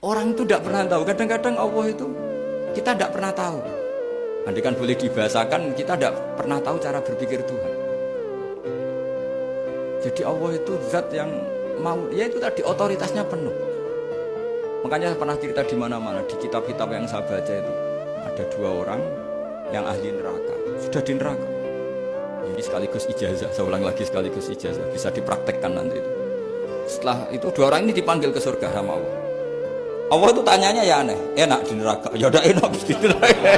Orang itu tidak pernah tahu. Kadang-kadang Allah itu kita tidak pernah tahu. Andai kan boleh dibahasakan, kita tidak pernah tahu cara berpikir Tuhan. Jadi Allah itu zat yang mau, ya itu tadi otoritasnya penuh. Makanya saya pernah cerita di mana-mana, di kitab-kitab yang saya baca itu ada 2 orang yang ahli neraka, sudah di neraka. Ini sekaligus ijazah, saya ulang lagi sekaligus ijazah, bisa dipraktekkan nanti itu. Setelah itu 2 orang ini dipanggil ke surga sama Allah. Allah itu tanyanya ya aneh, enak di neraka, ya udah enak di neraka.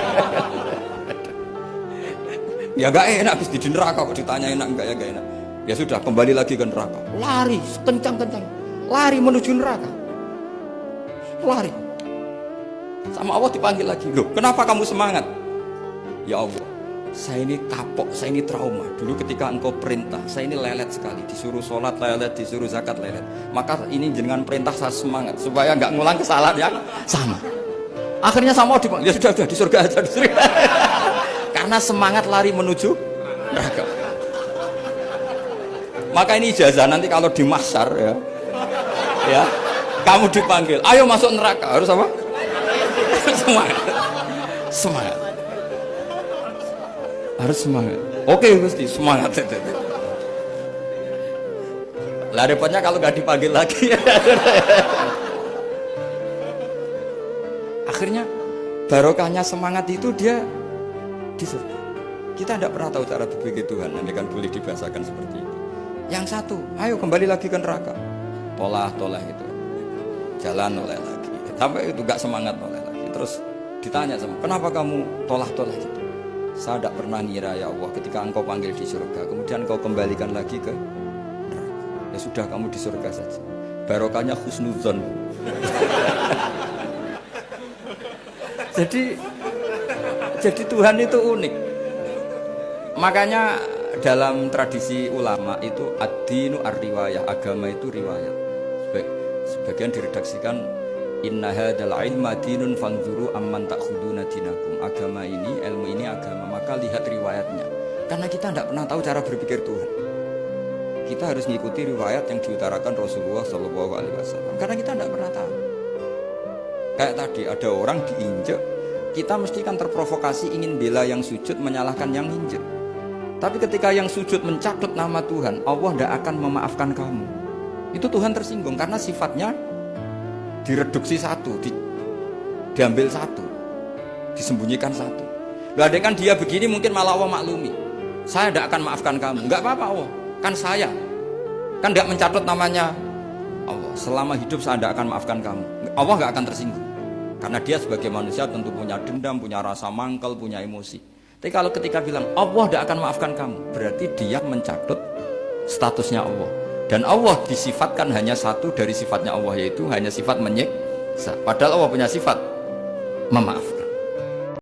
Ya gak enak di neraka kok ditanya enak enggak, ya gak enak. Ya sudah kembali lagi ke neraka, lari kencang-kencang, lari menuju neraka, lari. Sama Allah dipanggil lagi, loh kenapa kamu semangat? Ya Allah, saya ini kapok, saya ini trauma. Dulu ketika engkau perintah, saya ini lelet sekali. Disuruh sholat lelet, disuruh zakat lelet. Maka ini dengan perintah saya semangat supaya nggak ngulang kesalahan yang sama. Akhirnya sama dipanggil, ya sudah di surga aja, di surga. Karena semangat lari menuju neraka. Maka ini ijazah nanti kalau di mahsyar ya, kamu dipanggil, ayo masuk neraka, harus apa? Semangat, semangat. Harus semangat. Oke Gusti, semangat. Lah repotnya kalau nggak dipanggil lagi. Akhirnya barokahnya semangat itu dia di surga. Kita tidak pernah tahu cara berpikir Tuhan. Nanti kan boleh dibahasakan seperti itu. Yang satu, ayo kembali lagi ke neraka. Tolah itu, jalan noleh lagi. Sampai itu nggak semangat noleh lagi. Terus ditanya sama, kenapa kamu tolah gitu? Saya tidak pernah ngira ya Allah ketika engkau panggil di surga kemudian engkau kembalikan lagi ke neraka. Ya sudah kamu di surga saja, barokahnya husnudzon. jadi Tuhan itu unik. Makanya dalam tradisi ulama itu ad-dinu ar-riwayah, agama itu riwayat. Sebagian diredaksikan inna hadzal ilma dinun fanzuru amman ta'khuduna dinakum. Agama ini, ilmu ini agama, maka lihat riwayatnya. Karena kita tidak pernah tahu cara berpikir Tuhan. Kita harus mengikuti riwayat yang diutarakan Rasulullah SAW. Karena kita tidak pernah tahu. Kayak tadi ada orang diinjek, kita mesti kan terprovokasi ingin bela yang sujud menyalahkan yang injek. Tapi ketika yang sujud mencatut nama Tuhan, Allah tidak akan memaafkan kamu. Itu Tuhan tersinggung karena sifatnya direduksi satu, diambil satu, disembunyikan satu. Loh ada kan dia begini mungkin malah Allah maklumi. Saya tidak akan maafkan kamu. Enggak apa-apa Allah, kan saya. Kan tidak mencatut namanya Allah. Selama hidup saya tidak akan maafkan kamu. Allah enggak akan tersinggung. Karena dia sebagai manusia tentu punya dendam, punya rasa mangkel, punya emosi. Tapi kalau ketika bilang Allah tidak akan maafkan kamu, berarti dia mencatut statusnya Allah. Dan Allah disifatkan hanya satu dari sifatnya Allah, yaitu hanya sifat menyiksa. Padahal Allah punya sifat memaafkan.